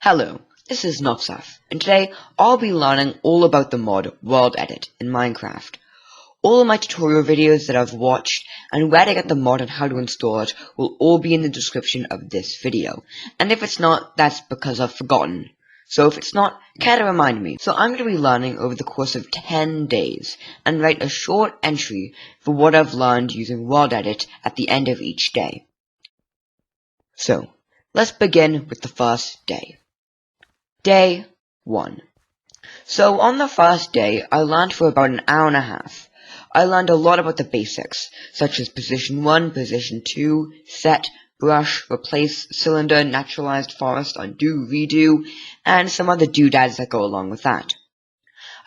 Hello, this is Knoxef, and today I'll be learning all about the mod World Edit in Minecraft. All of my tutorial videos that I've watched and where to get the mod and how to install it will all be in the description of this video. And if it's not, that's because I've forgotten. So if it's not, care to remind me. So I'm going to be learning over the course of 10 days and write a short entry for what I've learned using World Edit at the end of each day. So, let's begin with the first day. Day 1. So on the first day, I learned for about an hour and a half. I learned a lot about the basics, such as position 1, position 2, set, brush, replace, cylinder, naturalized forest, undo, redo, and some other doodads that go along with that.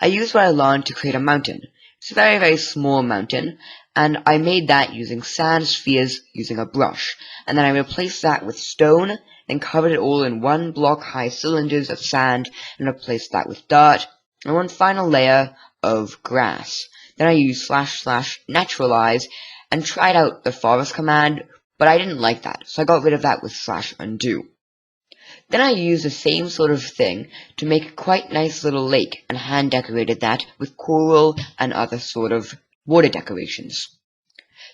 I used what I learned to create a mountain. It's a very, very small mountain, and I made that using sand spheres using a brush, and then I replaced that with stone, then covered it all in 1 block high cylinders of sand, and replaced that with dirt, and one final layer of grass. Then I used / naturalize, and tried out the forest command, but I didn't like that, so I got rid of that with / undo. Then I used the same sort of thing to make a quite nice little lake, and hand decorated that with coral and other sort of water decorations.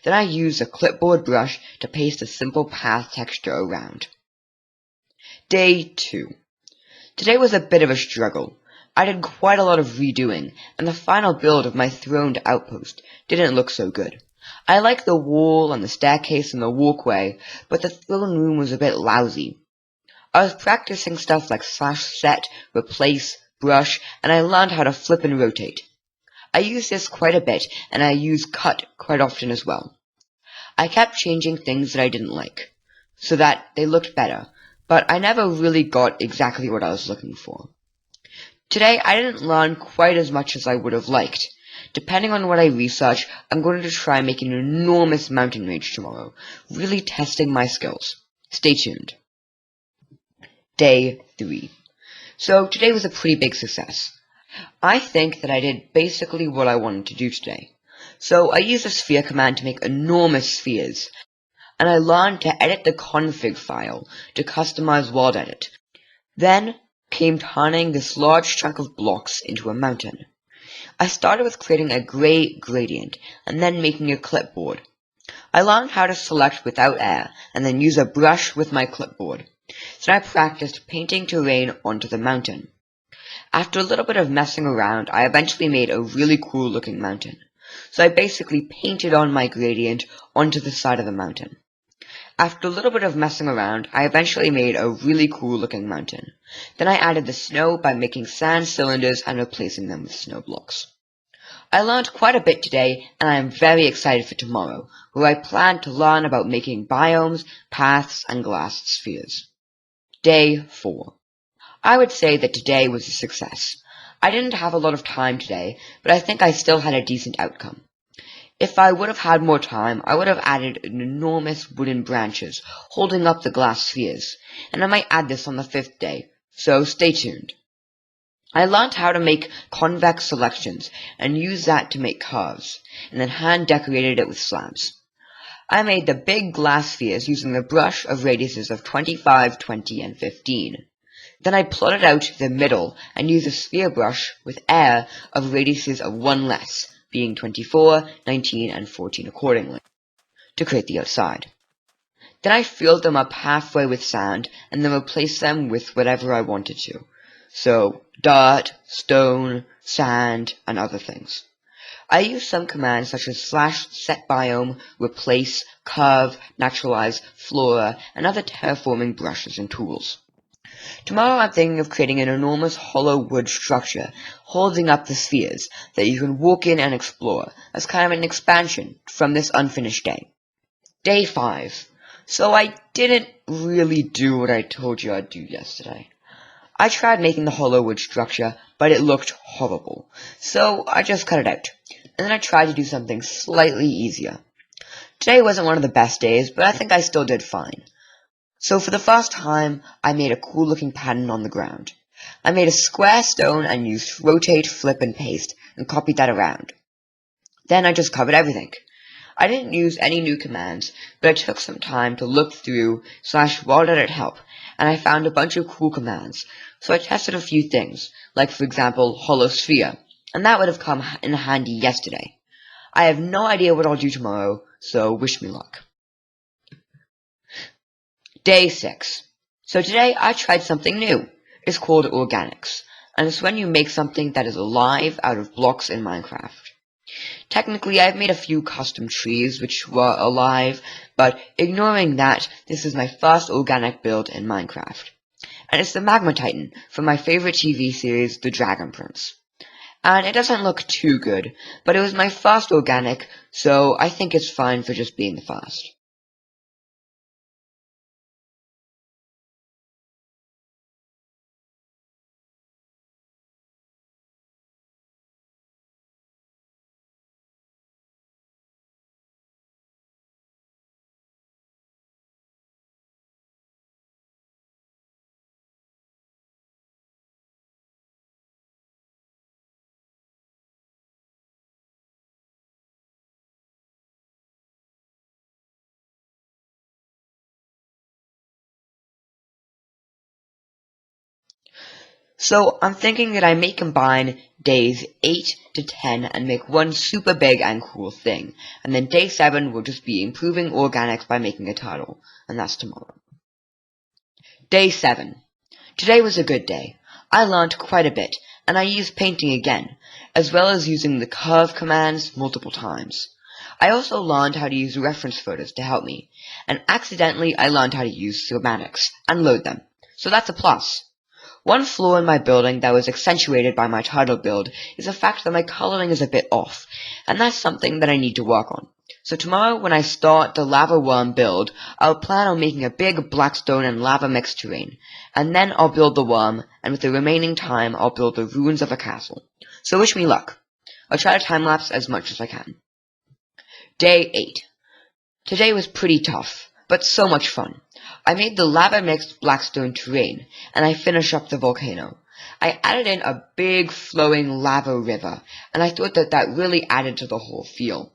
Then I used a clipboard brush to paste a simple path texture around. Day 2. Today was a bit of a struggle. I did quite a lot of redoing, and the final build of my throned outpost didn't look so good. I liked the wall and the staircase and the walkway, but the throne room was a bit lousy. I was practicing stuff like / set, replace, brush, and I learned how to flip and rotate. I used this quite a bit, and I used cut quite often as well. I kept changing things that I didn't like, so that they looked better, but I never really got exactly what I was looking for. Today, I didn't learn quite as much as I would have liked. Depending on what I research, I'm going to try making an enormous mountain range tomorrow, really testing my skills. Stay tuned. Day 3. So today was a pretty big success. I think that I did basically what I wanted to do today. So I used the sphere command to make enormous spheres, and I learned to edit the config file to customize World Edit. Then came turning this large chunk of blocks into a mountain. I started with creating a gray gradient, and then making a clipboard. I learned how to select without air, and then use a brush with my clipboard. So I practiced painting terrain onto the mountain. After a little bit of messing around, I eventually made a really cool looking mountain. So I basically painted on my gradient onto the side of the mountain. After a little bit of messing around, I eventually made a really cool looking mountain. Then I added the snow by making sand cylinders and replacing them with snow blocks. I learned quite a bit today, and I am very excited for tomorrow, where I plan to learn about making biomes, paths, and glass spheres. Day 4. I would say that today was a success. I didn't have a lot of time today, but I think I still had a decent outcome. If I would have had more time, I would have added enormous wooden branches holding up the glass spheres, and I might add this on the 5th day, so stay tuned. I learned how to make convex selections and use that to make curves, and then hand decorated it with slabs. I made the big glass spheres using the brush of radiuses of 25, 20, and 15. Then I plotted out the middle and used a sphere brush with air of radiuses of 1 less, being 24, 19, and 14 accordingly, to create the outside. Then I filled them up halfway with sand, and then replaced them with whatever I wanted to. So, dirt, stone, sand, and other things. I used some commands such as / set biome, replace, curve, naturalize, flora, and other terraforming brushes and tools. Tomorrow I'm thinking of creating an enormous hollow wood structure holding up the spheres that you can walk in and explore as kind of an expansion from this unfinished day. Day 5. So I didn't really do what I told you I'd do yesterday. I tried making the hollow wood structure, but it looked horrible, so I just cut it out, and then I tried to do something slightly easier. Today wasn't one of the best days, but I think I still did fine. So for the first time, I made a cool looking pattern on the ground. I made a square stone and used rotate, flip, and paste, and copied that around. Then I just covered everything. I didn't use any new commands, but I took some time to look through /worldedit help, and I found a bunch of cool commands. So I tested a few things, like for example, holosphere, and that would have come in handy yesterday. I have no idea what I'll do tomorrow, so wish me luck. Day 6. So today I tried something new. It's called organics, and it's when you make something that is alive out of blocks in Minecraft. Technically, I've made a few custom trees which were alive, but ignoring that, this is my first organic build in Minecraft. And it's the Magma Titan from my favorite TV series, The Dragon Prince. And it doesn't look too good, but it was my first organic, so I think it's fine for just being the first. So I'm thinking that I may combine days 8 to 10 and make one super big and cool thing, and then day 7 will just be improving organics by making a turtle, and that's tomorrow. Day 7. Today was a good day. I learned quite a bit, and I used painting again, as well as using the curve commands multiple times. I also learned how to use reference photos to help me, and accidentally I learned how to use schematics and load them, so that's a plus. One flaw in my building that was accentuated by my turtle build is the fact that my coloring is a bit off, and that's something that I need to work on. So tomorrow when I start the lava worm build, I'll plan on making a big blackstone and lava mixed terrain, and then I'll build the worm, and with the remaining time I'll build the ruins of a castle. So wish me luck. I'll try to time-lapse as much as I can. Day 8. Today was pretty tough, but so much fun. I made the lava-mixed blackstone terrain, and I finished up the volcano. I added in a big flowing lava river, and I thought that that really added to the whole feel.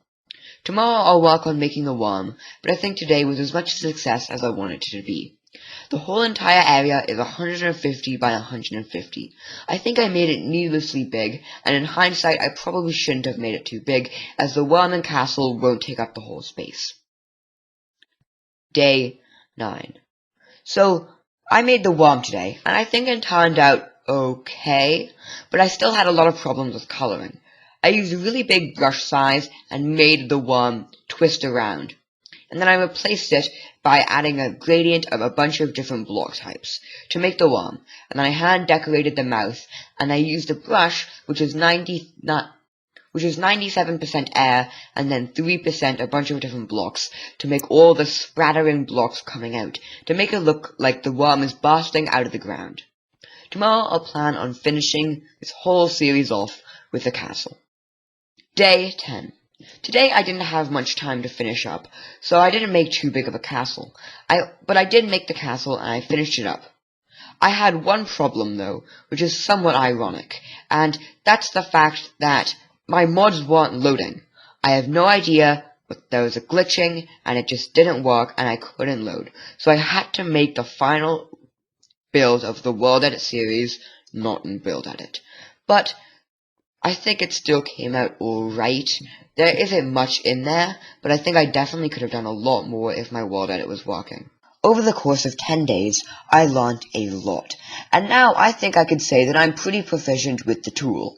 Tomorrow I'll work on making the worm, but I think today was as much a success as I wanted it to be. The whole entire area is 150 by 150. I think I made it needlessly big, and in hindsight I probably shouldn't have made it too big, as the worm and castle won't take up the whole space. Day 9. So, I made the worm today, and I think it turned out okay, but I still had a lot of problems with coloring. I used a really big brush size and made the worm twist around. And then I replaced it by adding a gradient of a bunch of different block types to make the worm, and then I hand decorated the mouth, and I used a brush which is 97% air, and then 3% a bunch of different blocks, to make all the spattering blocks coming out, to make it look like the worm is bursting out of the ground. Tomorrow I'll plan on finishing this whole series off with the castle. Day 10. Today I didn't have much time to finish up, so I didn't make too big of a castle. But I did make the castle, and I finished it up. I had one problem, though, which is somewhat ironic, and that's the fact that my mods weren't loading. I have no idea, but there was a glitching, and it just didn't work, and I couldn't load. So I had to make the final build of the World Edit series not in Build Edit. But I think it still came out alright. There isn't much in there, but I think I definitely could have done a lot more if my World Edit was working. Over the course of 10 days, I learned a lot, and now I think I could say that I'm pretty proficient with the tool.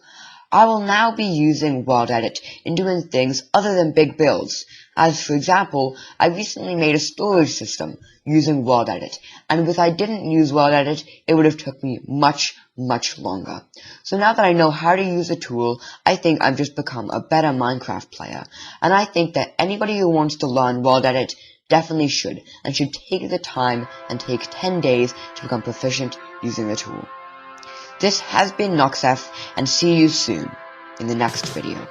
I will now be using World Edit in doing things other than big builds, as for example, I recently made a storage system using World Edit, and if I didn't use World Edit, it would have took me much longer. So now that I know how to use the tool, I think I've just become a better Minecraft player, and I think that anybody who wants to learn World Edit definitely should, and should take the time and take 10 days to become proficient using the tool. This has been Knoxef, and see you soon in the next video.